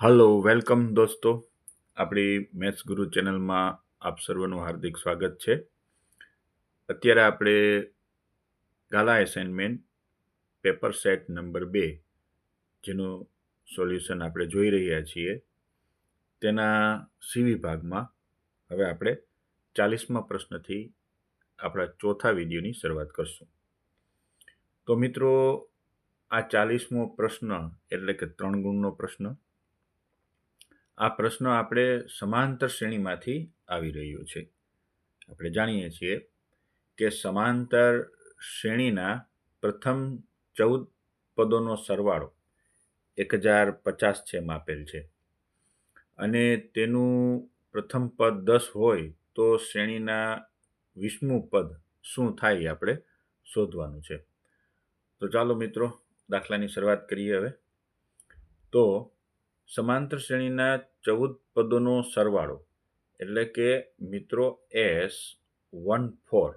Hello welcome દોસ્તો, આપણી maths ગુરુ ચેનલમાં આપ સર્વનું હાર્દિક સ્વાગત છે. અત્યારે આપણે ગાલા એસાઇનમેન્ટ પેપર સેટ નંબર 2 જેનું સોલ્યુશન આપણે જોઈ રહ્યા છીએ, તેના સી વિભાગમાં હવે આપણે 40મા પ્રશ્નથી આપણા ચોથા વિડીયોની શરૂઆત કરશું. તો મિત્રો, આ 40મો પ્રશ્ન એટલે કે 3 ગુણનો પ્રશ્ન. આ પ્રશ્ન આપણે સમાંતર શ્રેણીમાંથી આવી રહ્યો છે. આપણે જાણીએ છીએ કે સમાંતર શ્રેણીના પ્રથમ 14 પદોનો સરવાળો 1050 છે માપેલ છે, અને તેનું પ્રથમ પદ 10 હોય તો શ્રેણીના 20મું પદ શું થાય આપણે શોધવાનું છે. તો ચાલો મિત્રો, દાખલાની શરૂઆત કરીએ. હવે તો સમાંતર શ્રેણીના 14 પદોનો સરવાળો એટલે કે મિત્રો S14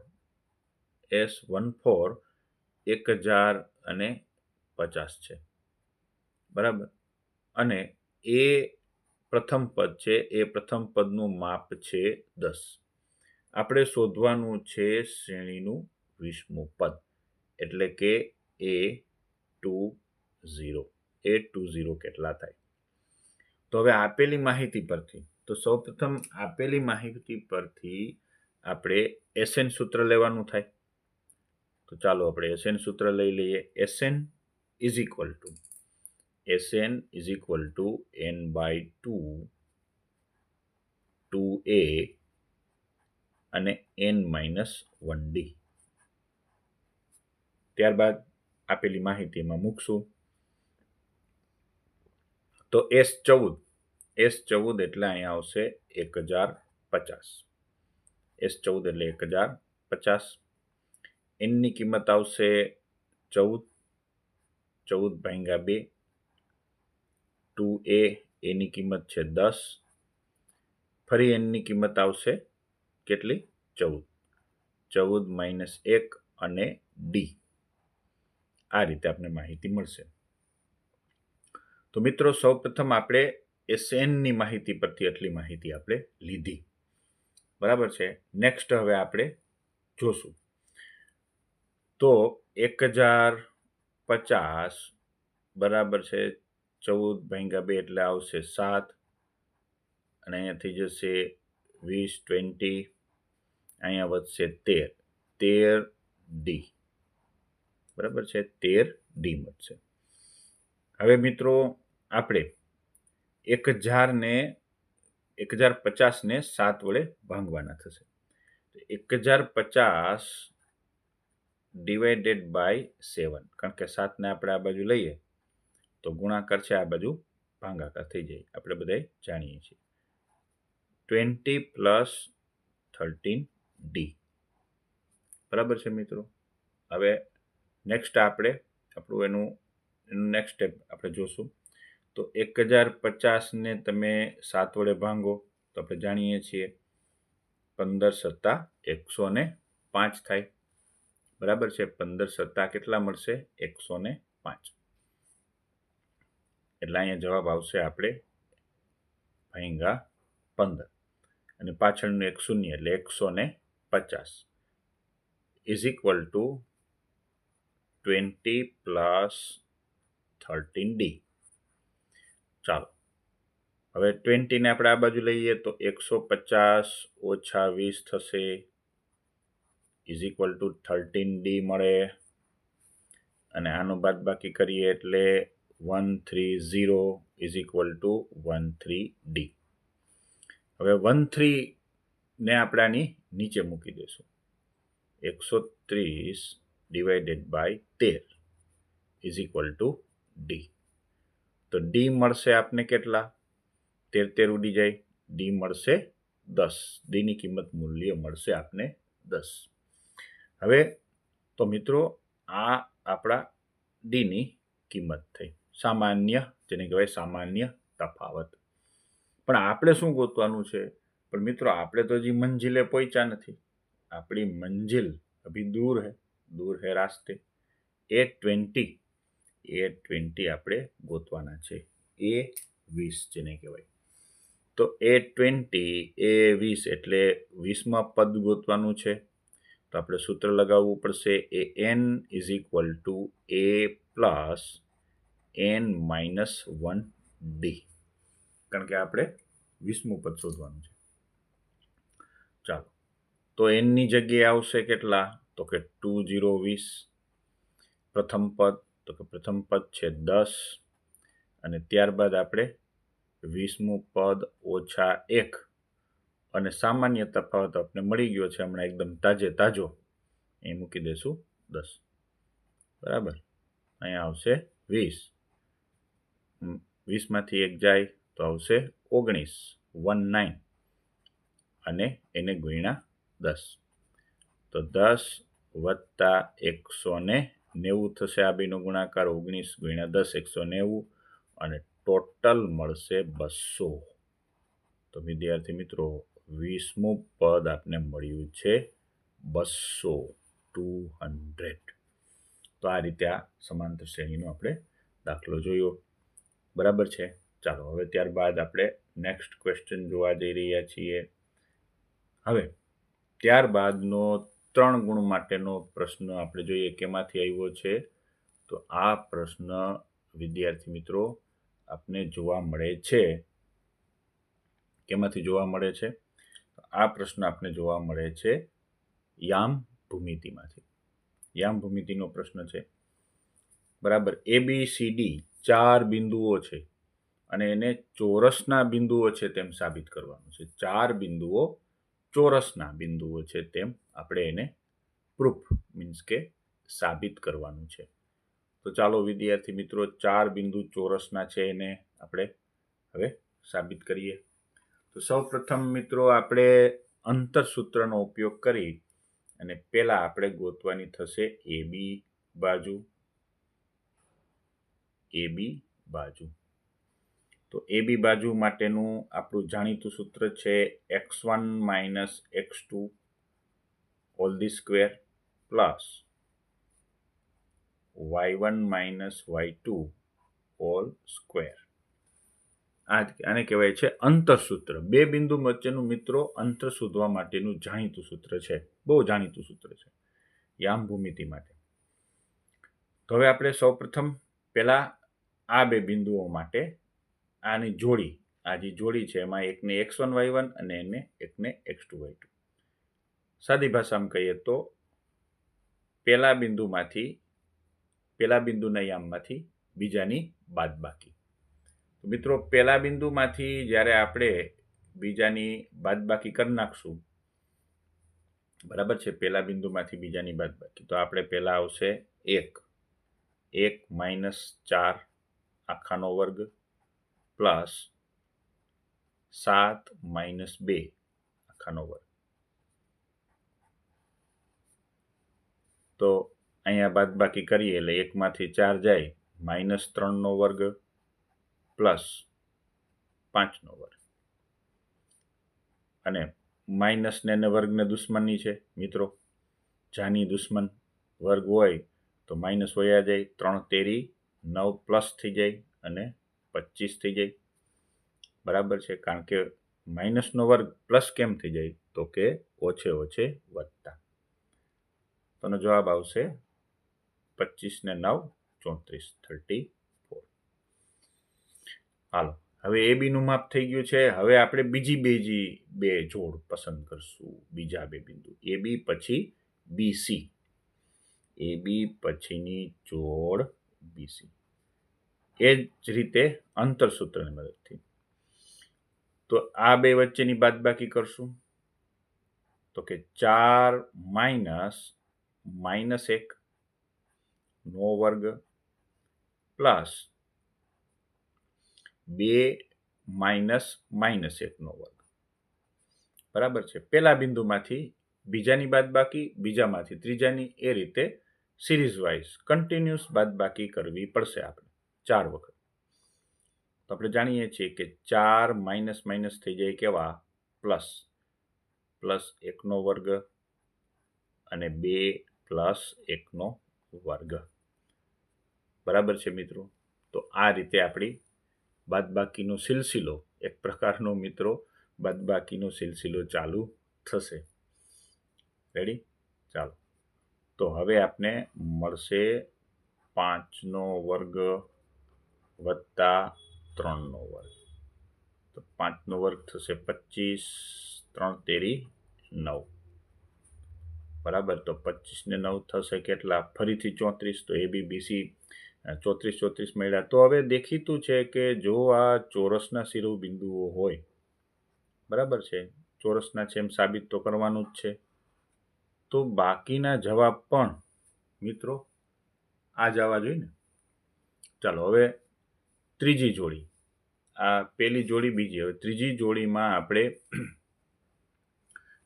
1050 છે, બરાબર. અને એ પ્રથમ પદ છે, એ પ્રથમ પદનું માપ છે 10. આપણે શોધવાનું છે શ્રેણીનું 20મું પદ એટલે કે A20 કેટલા થાય. તો હવે આપેલી માહિતી પરથી, તો સૌપ્રથમ આપેલી માહિતી પરથી આપણે SN સૂત્ર લેવાનું થાય. તો ચાલો આપણે SN સૂત્ર લઈ લઈએ. SN is equal two n/2 2a અને n-1d. ત્યારબાદ આપેલી માહિતીમાં મૂકશું. તો S14 એટલે અહીંયા આવશે 1050. S14 એટલે 1050. એનની કિંમત આવશે 14 ભાગ્યા 2. 2a એની કિંમત છે 10. ફરી એનની કિંમત આવશે કેટલી? 14 - 1 અને ડી. આ રીતે આપણે માહિતી મળશે. તો મિત્રો, સૌપ્રથમ આપણે SNની માહિતી પરથી આટલી માહિતી આપણે લીધી, બરાબર છે. નેક્સ્ટ હવે આપણે જોશું. તો 1050 બરાબર છે 14 ભાગ્યા 2 એટલે આવશે 7, અને અહીંયાથી જશે 20 અહીંયા વધશે 13 ડી, બરાબર છે. 13 ડી મળશે. હવે મિત્રો, આપણે 1050 ને 7 વડે ભાંગવાના થશે. 1050 ડિવાઇડેડ બાય 7, કારણ કે 7 ને આપણે આ બાજુ લઈએ તો ગુણાકાર છે, આ બાજુ ભાગાકાર થઈ જાય, આપણે બધા જાણીએ છીએ. 20 + 13d, બરાબર છે મિત્રો. હવે નેક્સ્ટ આપણે એનું નેક્સ્ટ સ્ટેપ આપણે જોશું. તો 1050 ને તમે 7 વડે ભાંગો તો આપણે જાણીએ છીએ 15 × 105 થાય, બરાબર છે. 15 × કેટલા મળશે? 105. એટલે અહીંયા જવાબ આવશે આપણે ભાગ્યા 15, અને પાછળનું એક શૂન્ય એટલે 150 ઇઝ ઇક્વલ ટુ 20 + 13d. ચાલો, હવે 20 ને આપણે આ બાજુ લઈએ તો 150 - 20 થશે, ઇઝ ઇક્વલ ટુ 13d મળે, અને આનું બાદબાકી કરીએ એટલે 130 ઇઝ ઇક્વલ ટુ 13d. હવે 13 ને આપણે આની નીચે મૂકી દઈશું. 130 divided by 13 is equal to D. તો ડી મળશે આપને કેટલા? 13 ઉડી જાય, ડી મળશે 10. ડીની કિંમત મૂલ્ય મળશે આપને 10. હવે તો મિત્રો, આ આપણા ડીની કિંમત થઈ, સામાન્ય, જેને કહેવાય સામાન્ય તફાવત. પણ આપણે શું ગોતવાનું છે? પણ મિત્રો, આપણે તો હજી મંજિલે પહોંચ્યા નથી. આપણી મંજિલ અભી દૂર હે રાસ્તે. A20 આપણે ગોતવાના છે. 20 જેને કહેવાય. તો A20 એ 20 એટલે 20માં પદ ગોતવાનું છે. તો આપણે સૂત્ર લગાવવું પડશે AN is equal two A plus N-1D, કારણ કે આપણે 20મું પદ શોધવાનું છે. ચાલો, તો એનની જગ્યાએ આવશે કેટલા? તો કે 2020. પ્રથમ પદ, તો કે પ્રથમ પદ છે 10, અને ત્યારબાદ આપણે 20મું પદ ઓછા 1, અને સામાન્ય તફાવત આપણે મળી ગયો છે હમણાં એકદમ તાજો, એ મૂકી દઈશું 10. બરાબર, અહીંયા આવશે 20. 20માંથી 1 જાય તો આવશે 19, અને એને ગુણ્યા 10. તો 10 વત્તા 190 થશે. આ બેનો ગુણાકાર 19 ગુણ્યા 10, 190, અને ટોટલ મળશે 200. તો વિદ્યાર્થી મિત્રો, 20મું પદ આપને મળ્યું છે 200. તો આ રીતે આ સમાંતર શ્રેણીનો આપણે દાખલો જોયો. બરાબર છે. ચાલો, હવે ત્યારબાદ આપણે નેક્સ્ટ ક્વેશ્ચન જોવા જઈ રહ્યા છીએ. હવે ત્યારબાદનો 3 ગુણ માટેનો પ્રશ્ન આપણે જોઈએ કેમાંથી આવ્યો છે. તો આ પ્રશ્ન વિદ્યાર્થી મિત્રો આપને જોવા મળે છે, કેમાંથી જોવા મળે છે? આ પ્રશ્ન આપને જોવા મળે છે યામ ભૂમિતિમાંથી. યામ ભૂમિતિનો પ્રશ્ન છે. બરાબર, ABCD 4 બિંદુઓ છે, અને એને ચોરસના બિંદુઓ છે તેમ સાબિત કરવાનું છે. 4 બિંદુઓ ચોરસના બિંદુઓ છે તેમ આપણે એને પ્રૂફ મીન્સ કે સાબિત કરવાનું છે. તો ચાલો વિદ્યાર્થી મિત્રો, 4 બિંદુ ચોરસના છે એને આપણે હવે સાબિત કરીએ. તો સૌપ્રથમ મિત્રો આપણે અંતરસૂત્રનો ઉપયોગ કરી અને પહેલા આપણે ગોતવાની થશે AB બાજુ. તો AB બાજુ માટેનું આપણું જાણીતું સૂત્ર છે x1 - x2 whole the square plus y1 - y2 whole square. આને કહેવાય છે અંતરસૂત્ર. બે બિંદુ વચ્ચેનું મિત્રો અંતર શોધવા માટેનું જાણીતું સૂત્ર છે, બહુ જાણીતું સૂત્ર છે યામ ભૂમિતિ માટે. તો હવે આપણે સૌપ્રથમ પહેલા આ બે બિંદુઓ માટે આની જોડી, આ જે જોડી છે એમાં એકને x1 y1 અને એકને x2 y2. સાદી ભાષામાં કહીએ તો પહેલા બિંદુના યામમાંથી બીજાની બાદબાકી. મિત્રો, પહેલા બિંદુમાંથી જ્યારે આપણે બીજાની બાદબાકી કરી નાખશું, બરાબર છે, પહેલા બિંદુમાંથી બીજાની બાદબાકી, તો આપણે પહેલા આવશે 1 - 4 આખાનો વર્ગ પ્લસ 7 - 2 આખાનો વર્ગ. તો અહીંયા બાદબાકી કરીએ એટલે 1માંથી 4 જાય, -3નો વર્ગ પ્લસ 5નો વર્ગ. અને માઇનસ ને વર્ગને દુશ્મની છે મિત્રો, જાની દુશ્મન વર્ગ હોય તો માઇનસ વયા જાય, 3 તેરી 9 પ્લસ થઈ જાય અને 25 થઈ જાય. બરાબર છે, કારણ કે માઇનસનો વર્ગ પ્લસ કેમ થઈ જાય? તો કે ઓછે વધતા. તો જવાબ આવશે 25 ને 9 34, 34. હાલો, હવે AB નું માપ થઈ ગયું છે. હવે આપણે બીજી બે જોડ પસંદ કરશું, બીજા બે બિંદુ AB પછી BC. AB પછીની જોડ BC. એ જ રીતે અંતરસૂત્રની મદદથી તો આ બે વચ્ચેની બાદબાકી કરશું. તો કે 4 - -1 નો વર્ગ પ્લસ 2 - -1 નો વર્ગ. બરાબર છે. પહેલા બિંદુમાંથી બીજાની બાદબાકી, બીજામાંથી ત્રીજાની, એ રીતે સિરીઝ વાઇઝ કન્ટિન્યુઅસ બાદબાકી કરવી પડશે આપણે 4 વખત. તો આપણે જાણીએ છીએ કે 4 - થઈ જાય કેવા? પ્લસ 1 નો વર્ગ અને 2 + 1 નો વર્ગ. બરાબર છે મિત્રો. તો આ રીતે આપણી બાદબાકીનો સિલસિલો, એક પ્રકારનો મિત્રો બાદબાકીનો સિલસિલો ચાલુ થશે. રેડી? ચાલો, તો હવે આપને મળશે 5નો વર્ગ વત્તા 3નો વર્ગ. તો 5નો વર્ગ થશે 25, 3 તેરી 9. બરાબર? તો 25 ને 9 થશે કેટલા? ફરીથી 34. તો ABBC 34 મળ્યા. તો હવે દેખીતું છે કે જો આ ચોરસના શિરોબિંદુઓ હોય, બરાબર છે, ચોરસના છે એમ સાબિત તો કરવાનું જ છે, તો બાકીના જવાબ પણ મિત્રો આ જ આવવા જોઈએ ને. ચાલો, હવે ત્રીજી જોડી, આ પહેલી જોડી, બીજી, હવે ત્રીજી જોડીમાં આપણે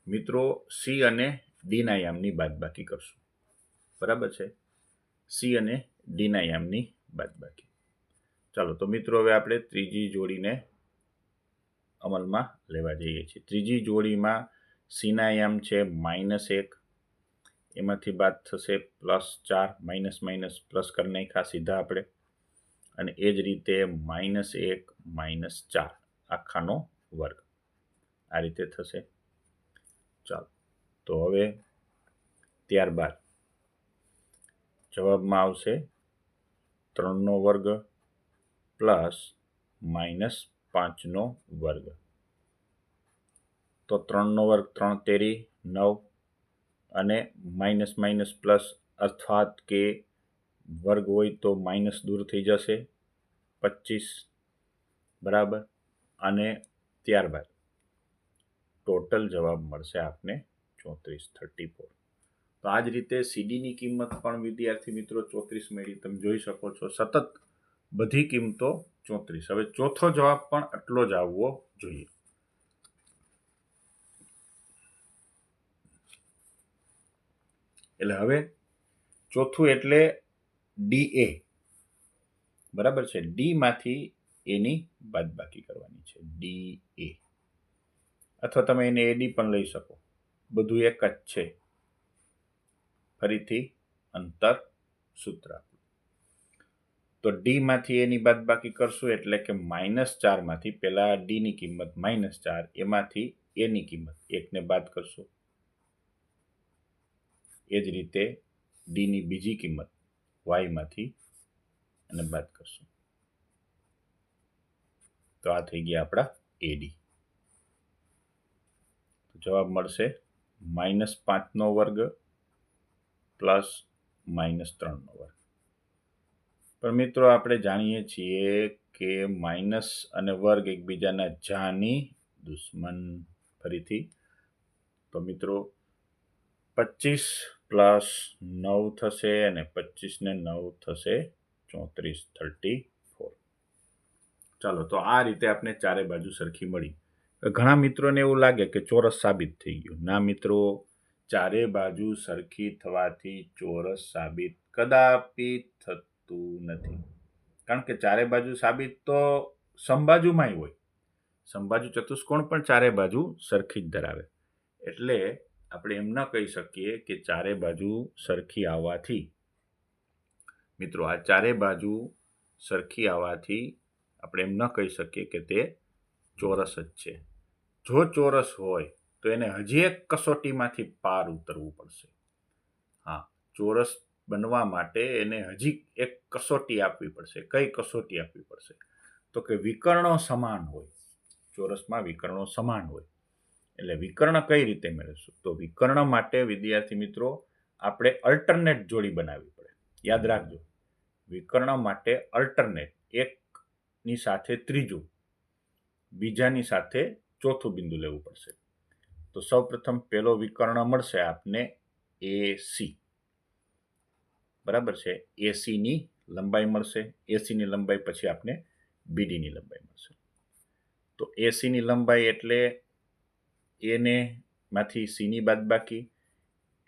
મિત્રો સી અને ડીના યામની બાદબાકી કરશું. બરાબર છે? સી અને ડીના યામની બાદબાકી. ચાલો, તો મિત્રો હવે આપણે ત્રીજી જોડીને અમલમાં લેવા જઈએ છીએ. ત્રીજી જોડીમાં સીના યામ છે -1, એમાંથી બાદ થશે +4, માઇનસ માઇનસ પ્લસ કરી નાખ્યા સીધા આપણે, અને એ જ રીતે -1 -4 આખાનો વર્ગ, આ રીતે થશે. ચાલો, તો હવે ત્યારબાદ જવાબમાં આવશે 3નો વર્ગ પ્લસ -5નો વર્ગ. તો 3નો વર્ગ 3 તેરી 9, અને માઇનસ માઇનસ પ્લસ, અર્થાત કે વર્ગ હોય તો માઇનસ દૂર થઈ જશે, 25. બરાબર? અને ત્યારબાદ ટોટલ જવાબ મળશે આપને 34. તો આ જ રીતે સીડીની કિંમત પણ વિદ્યાર્થી મિત્રો 34 મળી. તમે જોઈ શકો છો સતત બધી કિંમતો 34. હવે ચોથો જવાબ પણ આટલો જ આવવો જોઈએ. એટલે હવે ચોથું એટલે DA. બરાબર છે? ડી માંથી એની બાદબાકી કરવાની છે, DA, અથવા તમે એને AD પણ લઈ શકો, બધું એક જ છે. ફરીથી અંતર સૂત્ર આપો. તો ડી માંથી એની બાદબાકી કરશું એટલે કે -4 માંથી પહેલા ડી ની કિંમત -4, એમાંથી એની કિંમત 1 ને બાદ કરશું. એ જ રીતે ડી ની બીજી કિંમત y માંથી અને બાદ કરશું. તો આ થઈ ગયા આપણા AD. જવાબ મળશે -5નો વર્ગ પ્લસ -3નો વર્ગ. પણ મિત્રો આપણે જાણીએ છીએ કે માઇનસ અને વર્ગ એકબીજાના જાની દુશ્મન. ફરીથી તો મિત્રો 25 પ્લસ 9 થશે, અને 25 ને 9 થશે 34. ચાલો, તો આ રીતે આપણે ચારે બાજુ સરખી મળી. ઘણા મિત્રોને એવું લાગે કે ચોરસ સાબિત થઈ ગયું. ના મિત્રો, ચારે બાજુ સરખી થવાથી ચોરસ સાબિત કદાપી થતું નથી. કારણ કે ચારે બાજુ સાબિત તો સમબાજુમાંય હોય. સમબાજુ ચતુષ્કોણ પણ ચારે બાજુ સરખી જ ધરાવે. એટલે આપણે એમ ન કહી શકીએ કે ચારે બાજુ સરખી આવવાથી, મિત્રો આ ચારે બાજુ સરખી આવવાથી આપણે એમ ન કહી શકીએ કે તે ચોરસ જ છે. જો ચોરસ હોય તો એને હજી એક કસોટીમાંથી પાર ઉતરવું પડશે. હા, ચોરસ બનવા માટે એને હજી એક કસોટી આપવી પડશે. કઈ કસોટી આપવી પડશે? તો કે વિકર્ણો સમાન હોય. ચોરસમાં વિકર્ણો સમાન હોય. એટલે વિકર્ણ કઈ રીતે મેળવશું? તો વિકર્ણ માટે વિદ્યાર્થી મિત્રો આપણે અલ્ટરનેટ જોડી બનાવવી પડે. યાદ રાખજો, વિકર્ણ માટે અલ્ટરનેટ, એકની સાથે ત્રીજું, બીજાની સાથે ચોથું બિંદુ લેવું પડશે. તો સૌપ્રથમ પહેલો વિકર્ણ મળશે આપને AC. બરાબર છે? AC ની લંબાઈ મળશે. AC ની લંબાઈ પછી આપને BD ની લંબાઈ મળશે. તો AC ની લંબાઈ એટલે એને માંથી C ની બાદબાકી,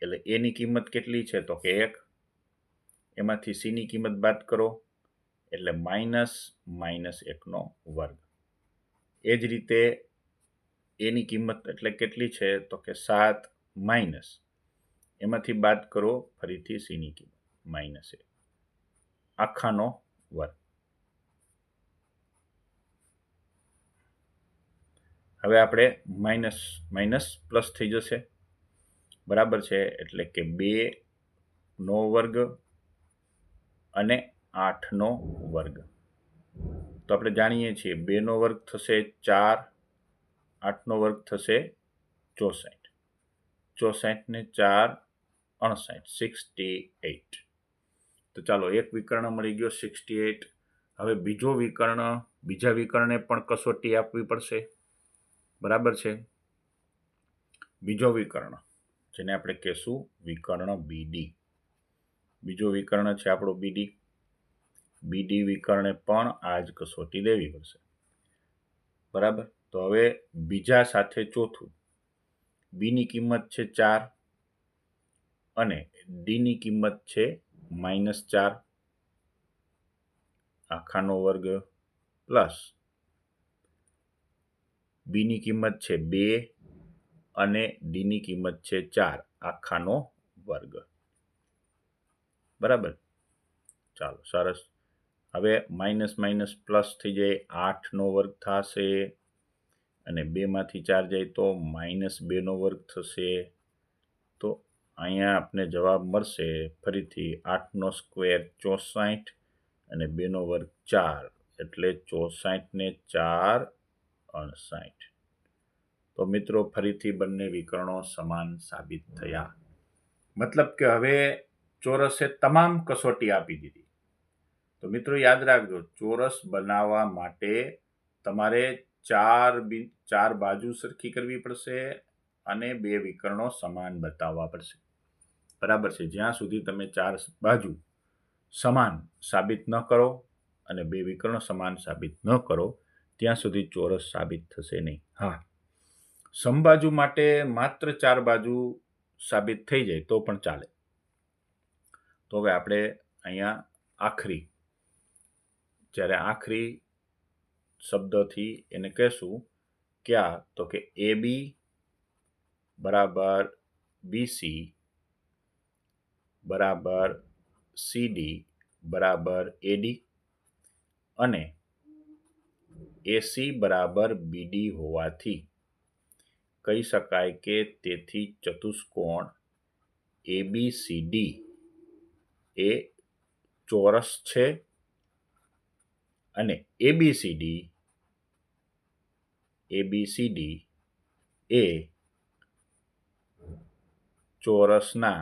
એટલે A ની કિંમત કેટલી છે? તો કે 1. એમાંથી C ની કિંમત બાદ કરો એટલે -1નો વર્ગ. એ જ રીતે A ની કિંમત એટલે કેટલી છે? તો કે 7 માઇનસ, એમાંથી બાદ કરો ફરીથી C ની કિંમત -1 આખાનો વર્ગ. હવે આપણે માઇનસ માઇનસ પ્લસ થઈ જશે, બરાબર છે, એટલે કે 2નો વર્ગ અને 8નો વર્ગ. તો આપણે જાણીએ છીએ 2નો વર્ગ થશે 4, 8નો વર્ગ થશે 64. 64 ને 4 68, 68. તો ચાલો એક વિકર્ણ મળી ગયો 68. હવે બીજા વિકર્ણને પણ કસોટી આપવી પડશે, બરાબર છે. બીજો વિકર્ણ જેને આપણે કહેશું વિકર્ણ બીડી. બીજો વિકર્ણ છે આપણો બીડી. બીડી વિકર્ણે પણ આ જ કસોટી લેવી પડશે, બરાબર. તો હવે બીજા સાથે ચોથું, બીની કિંમત છે 4 અને ડીની કિંમત છે -4 આખાનો વર્ગ પ્લસ બીની કિંમત છે 2 અને ડીની કિંમત છે 4 આખાનો વર્ગ, બરાબર. ચાલો સરસ. હવે માઇનસ માઇનસ પ્લસ થઈ જાય, 8નો વર્ગ થશે અને 2માંથી 4 જાય તો -2નો વર્ગ થશે. તો અહીંયા આપણે જવાબ મળશે ફરીથી 8નો સ્ક્વેર 64 અને 2નો વર્ગ 4, એટલે 64 ને 4 68. તો મિત્રો ફરીથી બંને વિકર્ણો સમાન સાબિત થયા. મતલબ કે હવે ચોરસે તમામ કસોટી આપી દીધી. તો મિત્રો યાદ રાખજો, ચોરસ બનાવવા માટે તમારે ચાર બાજુ સરખી કરવી પડશે અને 2 વિકર્ણો સમાન બતાવવા પડશે, બરાબર છે. જ્યાં સુધી તમે 4 બાજુ સમાન સાબિત ન કરો અને 2 વિકર્ણો સમાન સાબિત ન કરો ત્યાં સુધી ચોરસ સાબિત થશે નહીં. હા, સમબાજુ માટે માત્ર 4 બાજુ સાબિત થઈ જાય તો પણ ચાલે. તો હવે આપણે અહીંયા જ્યારે આખરી શબ્દથી એને કહેશું ક્યાં, તો કે AB બરાબર BC બરાબર CD બરાબર AD અને AC બરાબર BD હોવાથી કહી શકાય કે તેથી ચતુષ્કોણ ABCD એ ચોરસ છે અને ABCD એ ચોરસના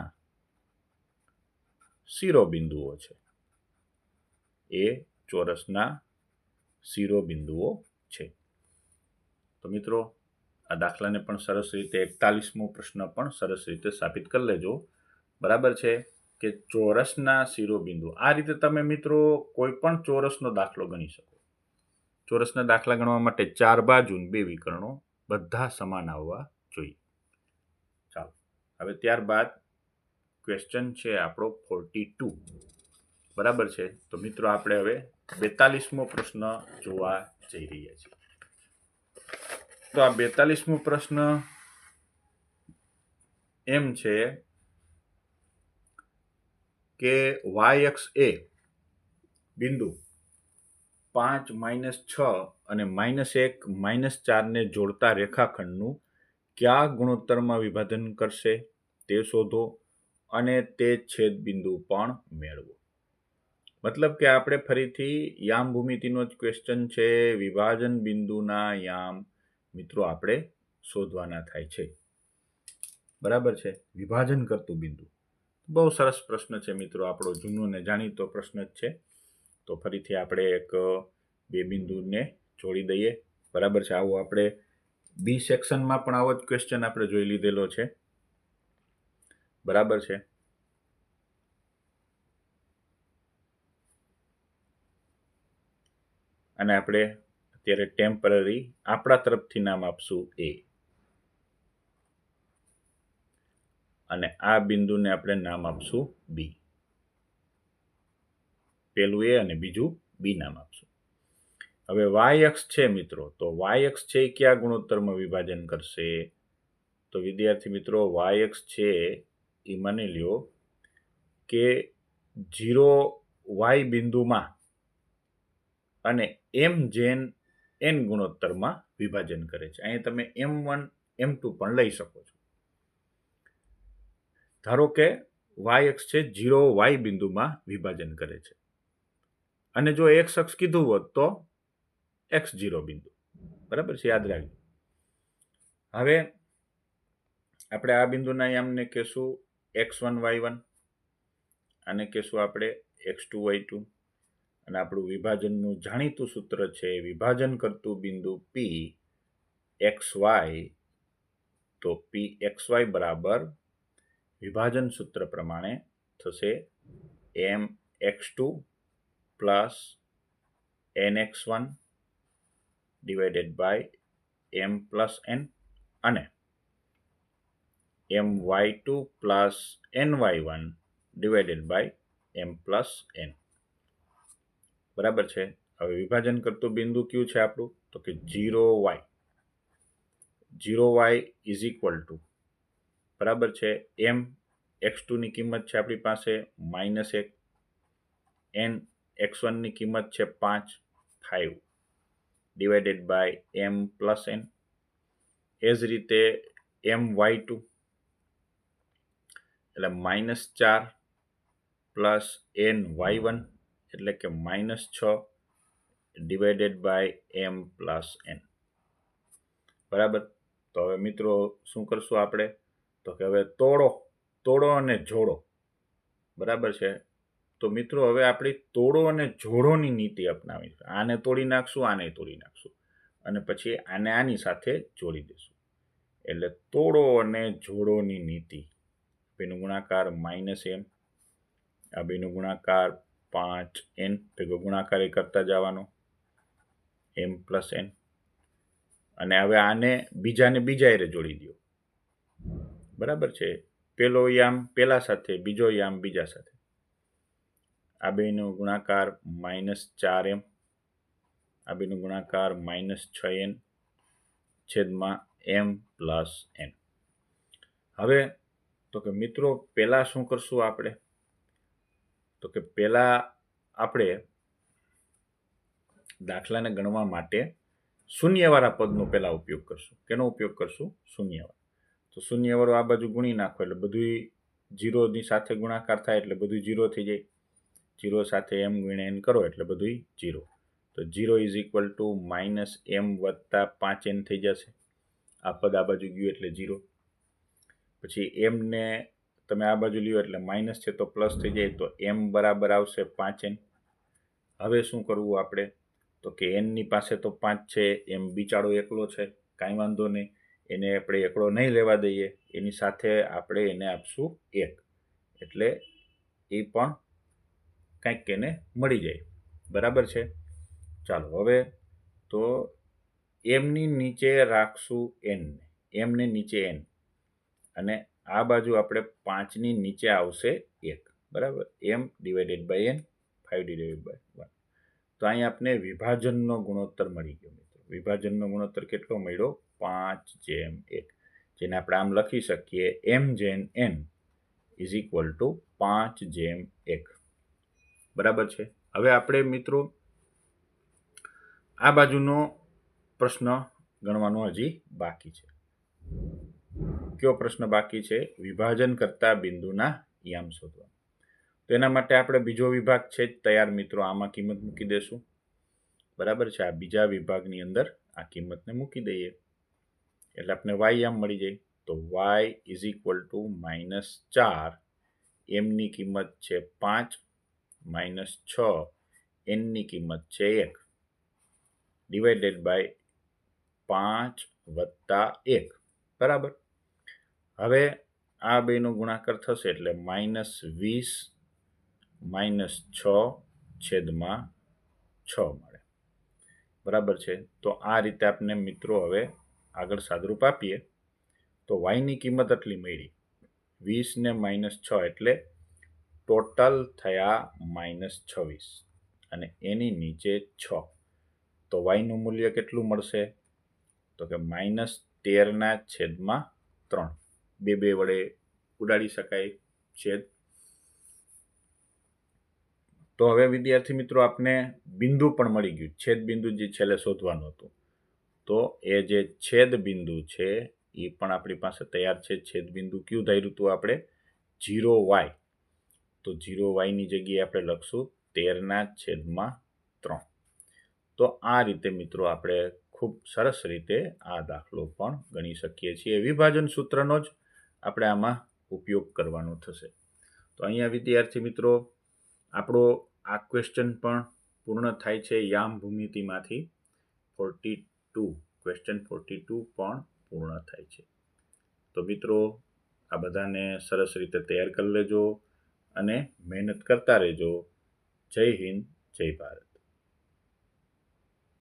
શિરોબિંદુઓ છે. તો મિત્રો આ દાખલાને પણ સરસ રીતે 41મો પ્રશ્ન પણ સરસ રીતે સાબિત કરી લેજો, બરાબર છે, કે ચોરસના શિરોબિંદુ. આ રીતે તમે મિત્રો કોઈ પણ ચોરસનો દાખલો ગણી શકો. ચોરસના દાખલા ગણવા માટે 4 બાજુ 2 વિકર્ણો બધા સમાન આવવા જોઈએ. ચાલો હવે ત્યારબાદ ક્વેશ્ચન છે આપણો 42, બરાબર છે. તો મિત્રો આપણે હવે 42મો પ્રશ્ન જોવા જઈ રહ્યા છીએ. તો આ 42મો પ્રશ્ન એમ છે કે y અક્ષ એ બિંદુ 5, -6 અને -1, -4 ને જોડતા રેખાખંડનું કયા ગુણોત્તરમાં વિભાજન કરશે તે શોધો અને તે છેદ બિંદુ પણ મેળવો. મતલબ કે આપણે ફરીથી યામ ભૂમિતિનો જ ક્વેશ્ચન છે. વિભાજન બિંદુના યામ મિત્રો આપણે શોધવાના થાય છે, બરાબર છે. વિભાજન કરતું બિંદુ બહુ સરસ પ્રશ્ન છે મિત્રો, આપણો જૂનો ને જાણીતો પ્રશ્ન જ છે. તો ફરીથી આપણે 2 બિંદુને જોડી દઈએ, બરાબર છે. આવું આપણે બી સેક્શનમાં પણ આવો જ ક્વેશ્ચન આપણે જોઈ લીધેલો છે, બરાબર છે. અને આપણે અત્યારે ટેમ્પરરી આપણા તરફથી નામ આપશું A અને આ બિંદુને આપણે નામ આપશું B. પેલું A અને બીજું B નામ આપશું. હવે y અક્ષ છે મિત્રો, તો y અક્ષ છે એ કયા ગુણોત્તરમાં વિભાજન કરશે? તો વિદ્યાર્થી મિત્રો y અક્ષ છે એ માની લ્યો કે 0 y બિંદુમાં અને m જેન એન ગુણોત્તરમાં વિભાજન કરે છે. અહીંયા તમે M1 M2 પણ લઈ શકો છો. ધારો કે y અક્ષ છે 0y બિંદુમાં વિભાજન કરે છે, અને જો x અક્ષ કીધું હોત તો x0 બિંદુ. બરાબર છે, યાદ રાખજો. હવે આપણે આ બિંદુના યામને કહેશું x1 y1, અને કહેશું આપણે x2 y2, અને આપણું વિભાજનનું જાણીતું સૂત્ર છે વિભાજન કરતું બિંદુ P xy. તો P xy બરાબર વિભાજન સૂત્ર પ્રમાણે થશે mx2 plus nx1 divided by m plus n, અને my2 plus ny1 divided by m plus n. બરાબર છે. હવે વિભાજન કરતું બિંદુ કયું છે આપણું? તો કે 0y. 0y is equal two, બરાબર છે, m x2 ની કિંમત છે આપણી પાસે -1, n x1 ની કિંમત છે 5 divided by m plus n. એ જ રીતે my2 એટલે -4 પ્લસ ny1 એટલે કે -6 divided by m plus n. બરાબર. તો હવે મિત્રો શું કરશું આપણે? તો કે હવે તોડો અને જોડો. બરાબર છે. તો મિત્રો હવે આપણી તોડો અને જોડોની નીતિ અપનાવી. આને તોડી નાખશું, આને તોડી નાખશું, અને પછી આને આની સાથે જોડી દઈશું. એટલે તોડો અને જોડોની નીતિ. બેનો ગુણાકાર -m, આ બેનો ગુણાકાર 5n, ભેગો ગુણાકાર કરતા જવાનો m પ્લસ n. અને હવે આને બીજાને બીજા હારે જોડી દો. બરાબર છે. પેલો યામ પેલા સાથે, બીજો યામ બીજા સાથે. આ બેનો ગુણાકાર -4m, આ બેનો ગુણાકાર -6n છેદમાં m પ્લસ n. હવે તો કે મિત્રો પહેલા શું કરશું આપણે? તો કે પહેલા આપણે દાખલાને ગણવા માટે શૂન્યવાળા પદનો પહેલા ઉપયોગ કરશું. કેનો ઉપયોગ કરશું? શૂન્યવાળા. તો શૂન્યવાળો આ બાજુ ગુણી નાખો એટલે બધું 0ની સાથે ગુણાકાર થાય એટલે બધું 0 થઈ જાય. 0 સાથે m ગુણ્યા n કરો એટલે બધું 0. તો 0 ઇઝ ઇક્વલ ટુ -m વત્તા 5n થઈ જશે. આ પદ આ બાજુ ગયું એટલે 0. પછી m ને તમે આ બાજુ લ્યો એટલે માઇનસ છે તો પ્લસ થઈ જાય, તો m બરાબર આવશે 5n. હવે શું કરવું આપણે? તો કે n ની પાસે તો 5 છે, m બિચારો એકલો છે, કાંઈ વાંધો નહીં, એને આપણે એકલો નહીં લેવા દઈએ, એની સાથે આપણે એને આપશું 1, એટલે એ પણ કંઈક એને મળી જાય. બરાબર છે. ચાલો હવે તો એમની નીચે રાખશું n, એમને નીચે n, અને આ બાજુ આપણે 5ની નીચે આવશે 1. બરાબર. m divided by n, 5 divided by 1. તો અહીં આપણે વિભાજનનો ગુણોત્તર મળી ગયો મિત્રો. વિભાજનનો ગુણોત્તર કેટલો મળ્યો? 5:1, જેને આપણે આમ લખી શકીએ m/n ઇઝ ઇક્વલ ટુ 5:1. બરાબર છે. હવે આપણે મિત્રો આ બાજુનો પ્રશ્ન ગણવાનો હજી બાકી છે. કયો પ્રશ્ન બાકી છે? વિભાજન કરતા બિંદુના યામ શોધવા. તો એના માટે આપણે બીજો વિભાગ છે તૈયાર મિત્રો, આમાં કિંમત મૂકી દેશું. બરાબર છે. આ બીજા વિભાગની અંદર આ કિંમતને મૂકી દઈએ એટલે આપણે y યામ મળી જાય. તો y ઇઝ ઇક્વલ ટુ -4, mની કિંમત છે 5, -6, nની કિંમત છે 1, ડિવાઇડેડ બાય 5 વત્તા 1. બરાબર. હવે આ બેનો ગુણાકાર થશે એટલે -20 -6 છેદમાં 6 મળે. બરાબર છે. તો આ રીતે આપણે મિત્રો હવે આગળ સાદરૂપ આપીએ તો yની કિંમત આટલી મળી, 20 ને -6 એટલે ટોટલ થયા -26, અને એની નીચે 6. તો yનું મૂલ્ય કેટલું મળશે? તો કે -13/3. 2 વડે ઉડાડી શકાય છેદ. તો હવે વિદ્યાર્થી મિત્રો આપને બિંદુ પણ મળી ગયું, છેદ બિંદુ જે છેલ્લે શોધવાનું હતું. તો એ જે છેદ બિંદુ છે એ પણ આપણી પાસે તૈયાર છે. છેદ બિંદુ કયું ધાર્યું હતું આપણે? 0y. તો 0yની જગ્યાએ આપણે લખશું 13/3. તો આ રીતે મિત્રો આપણે ખૂબ સરસ રીતે આ દાખલો પણ ગણી શકીએ છીએ. વિભાજન સૂત્રનો જ આપણે આમાં ઉપયોગ કરવાનો થશે. તો અહીંયા વિદ્યાર્થી મિત્રો આપણો આ ક્વેશ્ચન પણ પૂર્ણ થાય છે. યામ ભૂમિતિમાંથી 42 ક્વેશ્ચન 42 પણ પૂર્ણ થાય છે. તો મિત્રો આ બધાને સરસ રીતે તૈયાર કરી લેજો અને મહેનત કરતા રહેજો. જય હિન્દ, જય ભારત.